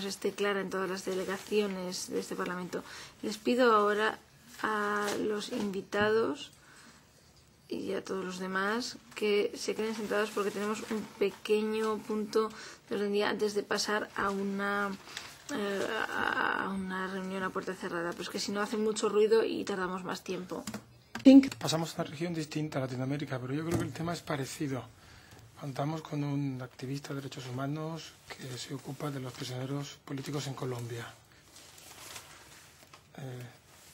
esté clara en todas las delegaciones de este Parlamento. Les pido ahora a los invitados y a todos los demás que se queden sentados porque tenemos un pequeño punto de orden del día antes de pasar a una reunión a puerta cerrada, pero es que si no hace mucho ruido y tardamos más tiempo. Pasamos a una región distinta a Latinoamérica, pero yo creo que el tema es parecido. Contamos con un activista de derechos humanos que se ocupa de los prisioneros políticos en Colombia.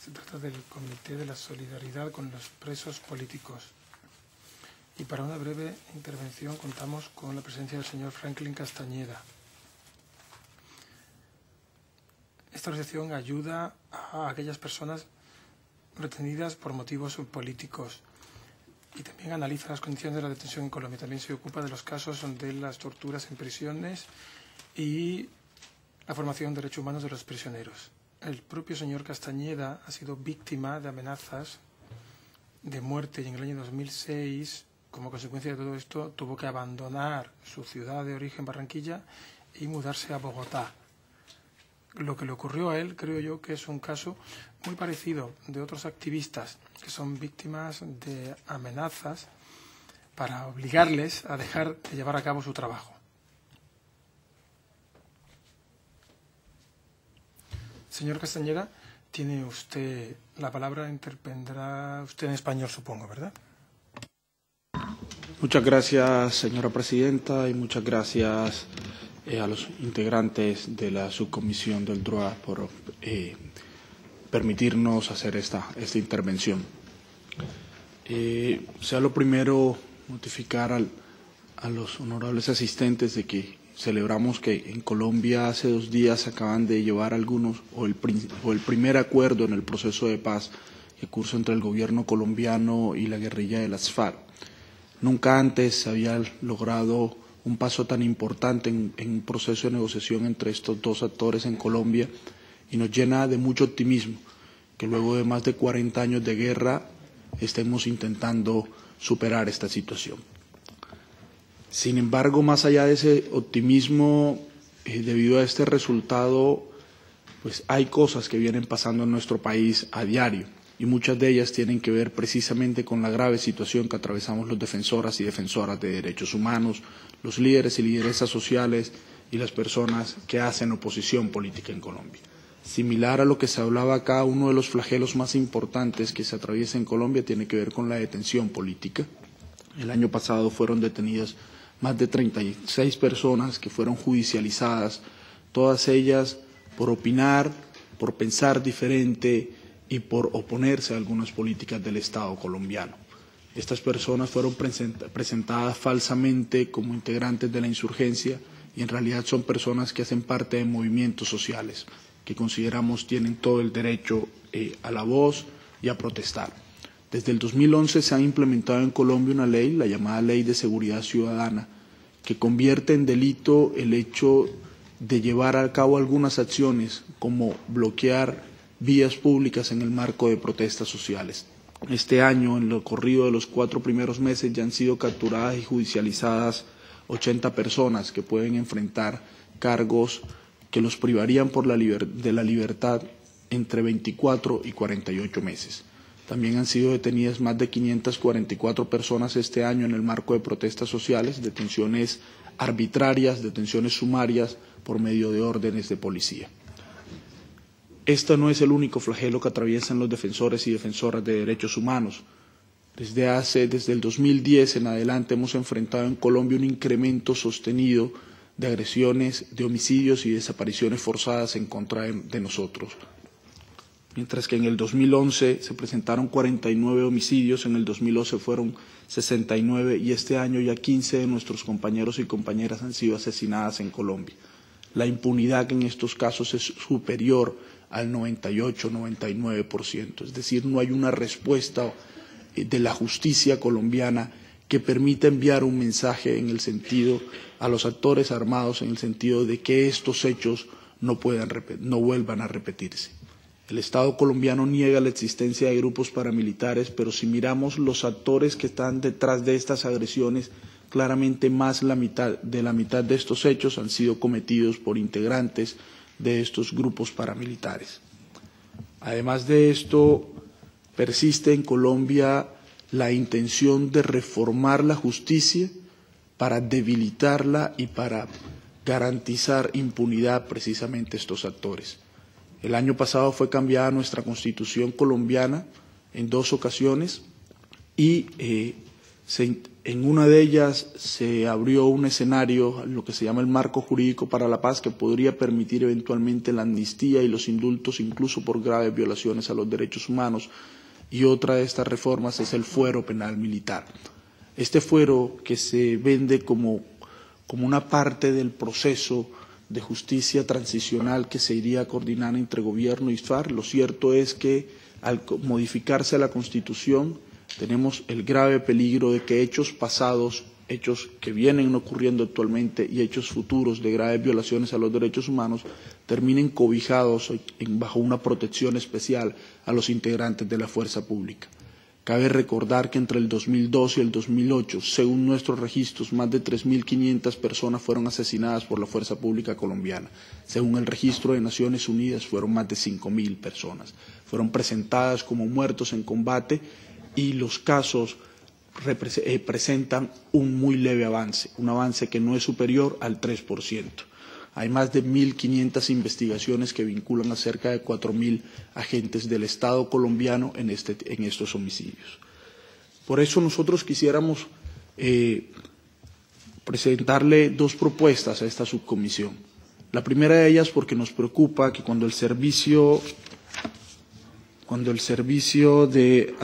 Se trata del Comité de la Solidaridad con los Presos Políticos. Y para una breve intervención contamos con la presencia del señor Franklin Castañeda. Esta asociación ayuda a aquellas personas retenidas por motivos políticos y también analiza las condiciones de la detención en Colombia. También se ocupa de los casos de las torturas en prisiones y la formación de derechos humanos de los prisioneros. El propio señor Castañeda ha sido víctima de amenazas de muerte y en el año 2006, como consecuencia de todo esto, tuvo que abandonar su ciudad de origen, Barranquilla, y mudarse a Bogotá. Lo que le ocurrió a él, creo yo, que es un caso muy parecido de otros activistas que son víctimas de amenazas para obligarles a dejar de llevar a cabo su trabajo. Señor Castañeda, tiene usted la palabra, intervendrá usted en español, supongo, ¿verdad? Muchas gracias, señora presidenta, y muchas gracias a los integrantes de la subcomisión del DROA por permitirnos hacer esta intervención. Sea lo primero notificar a los honorables asistentes de que celebramos que en Colombia hace 2 días acaban de llevar algunos o el primer acuerdo en el proceso de paz que cursa entre el gobierno colombiano y la guerrilla de las FARC. Nunca antes se había logrado un paso tan importante en un proceso de negociación entre estos dos actores en Colombia y nos llena de mucho optimismo que luego de más de 40 años de guerra estemos intentando superar esta situación. Sin embargo, más allá de ese optimismo, debido a este resultado, pues hay cosas que vienen pasando en nuestro país a diario y muchas de ellas tienen que ver precisamente con la grave situación que atravesamos los defensoras y defensoras de derechos humanos, los líderes y lideresas sociales y las personas que hacen oposición política en Colombia. Similar a lo que se hablaba acá, uno de los flagelos más importantes que se atraviesa en Colombia tiene que ver con la detención política. El año pasado fueron detenidas más de 36 personas que fueron judicializadas, todas ellas por opinar, por pensar diferente y por oponerse a algunas políticas del Estado colombiano. Estas personas fueron presentadas falsamente como integrantes de la insurgencia y en realidad son personas que hacen parte de movimientos sociales que consideramos tienen todo el derecho a la voz y a protestar. Desde el 2011 se ha implementado en Colombia una ley, la llamada Ley de Seguridad Ciudadana, que convierte en delito el hecho de llevar a cabo algunas acciones como bloquear vías públicas en el marco de protestas sociales. Este año, en lo corrido de los 4 primeros meses, ya han sido capturadas y judicializadas 80 personas que pueden enfrentar cargos que los privarían de la libertad entre 24 y 48 meses. También han sido detenidas más de 544 personas este año en el marco de protestas sociales, detenciones arbitrarias, detenciones sumarias por medio de órdenes de policía. Este no es el único flagelo que atraviesan los defensores y defensoras de derechos humanos. Desde el 2010 en adelante hemos enfrentado en Colombia un incremento sostenido de agresiones, de homicidios y desapariciones forzadas en contra de nosotros. Mientras que en el 2011 se presentaron 49 homicidios, en el 2012 fueron 69 y este año ya 15 de nuestros compañeros y compañeras han sido asesinadas en Colombia. La impunidad en estos casos es superior al 98-99%, es decir, no hay una respuesta de la justicia colombiana que permita enviar un mensaje en el sentido a los actores armados en el sentido de que estos hechos no vuelvan a repetirse. El Estado colombiano niega la existencia de grupos paramilitares, pero si miramos los actores que están detrás de estas agresiones, claramente más de la mitad de estos hechos han sido cometidos por integrantes de estos grupos paramilitares. Además de esto, persiste en Colombia la intención de reformar la justicia para debilitarla y para garantizar impunidad precisamente a estos actores. El año pasado fue cambiada nuestra Constitución colombiana en 2 ocasiones y en una de ellas se abrió un escenario, lo que se llama el marco jurídico para la paz, que podría permitir eventualmente la amnistía y los indultos incluso por graves violaciones a los derechos humanos. Y otra de estas reformas es el fuero penal militar. Este fuero, que se vende como una parte del proceso de justicia transicional que se iría a coordinar entre gobierno y FARC, lo cierto es que al modificarse la Constitución tenemos el grave peligro de que hechos pasados, hechos que vienen ocurriendo actualmente y hechos futuros de graves violaciones a los derechos humanos terminen cobijados bajo una protección especial a los integrantes de la fuerza pública. Cabe recordar que entre el 2002 y el 2008, según nuestros registros, más de 3.500 personas fueron asesinadas por la fuerza pública colombiana. Según el registro de Naciones Unidas, fueron más de 5.000 personas. Fueron presentadas como muertos en combate y los casos presentan un muy leve avance, un avance que no es superior al 3%. Hay más de 1.500 investigaciones que vinculan a cerca de 4.000 agentes del Estado colombiano en estos homicidios. Por eso nosotros quisiéramos presentarle 2 propuestas a esta subcomisión. La primera de ellas porque nos preocupa que cuando el servicio de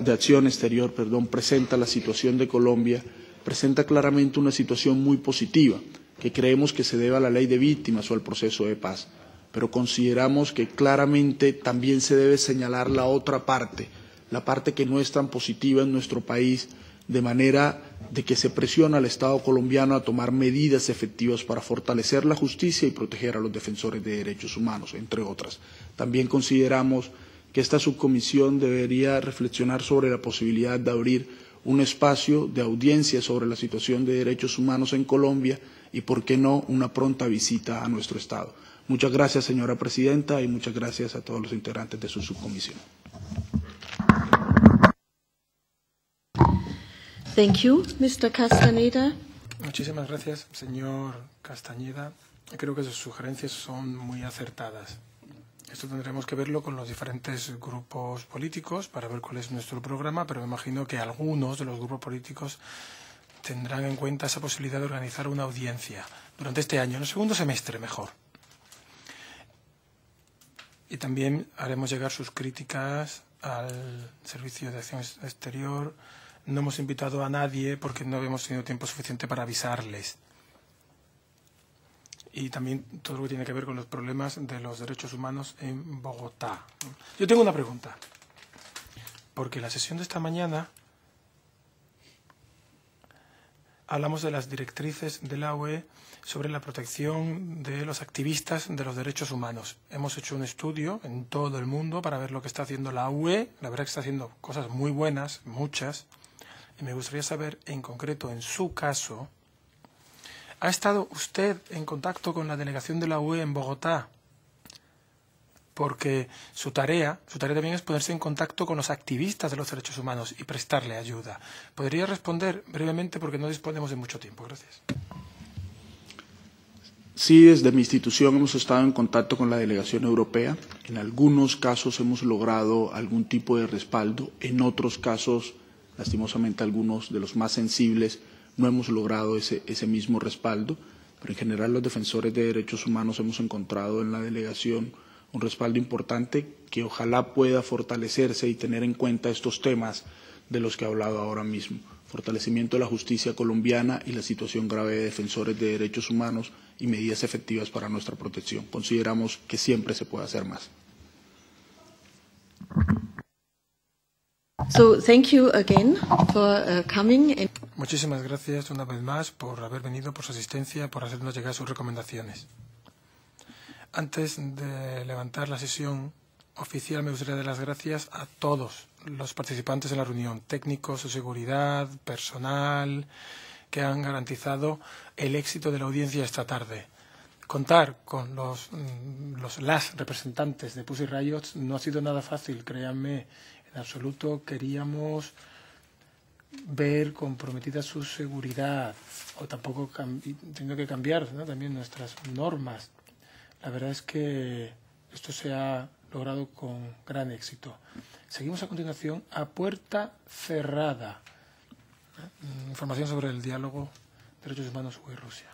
acción exterior, presenta la situación de Colombia, presenta claramente una situación muy positiva, que creemos que se debe a la ley de víctimas o al proceso de paz, pero consideramos que claramente también se debe señalar la otra parte, la parte que no es tan positiva en nuestro país, de manera de que se presiona al Estado colombiano a tomar medidas efectivas para fortalecer la justicia y proteger a los defensores de derechos humanos, entre otras. También consideramos que esta subcomisión debería reflexionar sobre la posibilidad de abrir un espacio de audiencia sobre la situación de derechos humanos en Colombia y, por qué no, una pronta visita a nuestro Estado. Muchas gracias, señora presidenta, y muchas gracias a todos los integrantes de su subcomisión. Thank you, Mr. Castañeda. Muchísimas gracias, señor Castañeda. Creo que sus sugerencias son muy acertadas. Esto tendremos que verlo con los diferentes grupos políticos para ver cuál es nuestro programa, pero me imagino que algunos de los grupos políticos tendrán en cuenta esa posibilidad de organizar una audiencia durante este año, en el segundo semestre mejor. Y también haremos llegar sus críticas al Servicio de Acción Exterior. No hemos invitado a nadie porque no hemos tenido tiempo suficiente para avisarles. Y también todo lo que tiene que ver con los problemas de los derechos humanos en Bogotá. Yo tengo una pregunta, porque en la sesión de esta mañana hablamos de las directrices de la UE sobre la protección de los activistas de los derechos humanos. Hemos hecho un estudio en todo el mundo para ver lo que está haciendo la UE. La verdad que está haciendo cosas muy buenas, muchas. Y me gustaría saber, en concreto, en su caso, ¿ha estado usted en contacto con la delegación de la UE en Bogotá? Porque su tarea también es ponerse en contacto con los activistas de los derechos humanos y prestarle ayuda. ¿Podría responder brevemente porque no disponemos de mucho tiempo? Gracias. Sí, desde mi institución hemos estado en contacto con la delegación europea. En algunos casos hemos logrado algún tipo de respaldo. En otros casos, lastimosamente algunos de los más sensibles, no hemos logrado ese mismo respaldo. Pero en general los defensores de derechos humanos hemos encontrado en la delegación un respaldo importante que ojalá pueda fortalecerse y tener en cuenta estos temas de los que he hablado ahora mismo. Fortalecimiento de la justicia colombiana y la situación grave de defensores de derechos humanos y medidas efectivas para nuestra protección. Consideramos que siempre se puede hacer más. So, thank you again for coming. Muchísimas gracias una vez más por haber venido, por su asistencia, por hacernos llegar sus recomendaciones. Antes de levantar la sesión oficial, me gustaría dar las gracias a todos los participantes en la reunión, técnicos de seguridad, personal, que han garantizado el éxito de la audiencia esta tarde. Contar con las representantes de Pussy Riot no ha sido nada fácil, créanme, en absoluto. Queríamos ver comprometida su seguridad, o tampoco tengo que cambiar, ¿no?, también nuestras normas. La verdad es que esto se ha logrado con gran éxito. Seguimos a continuación a puerta cerrada. Información sobre el diálogo de derechos humanos UE-Rusia.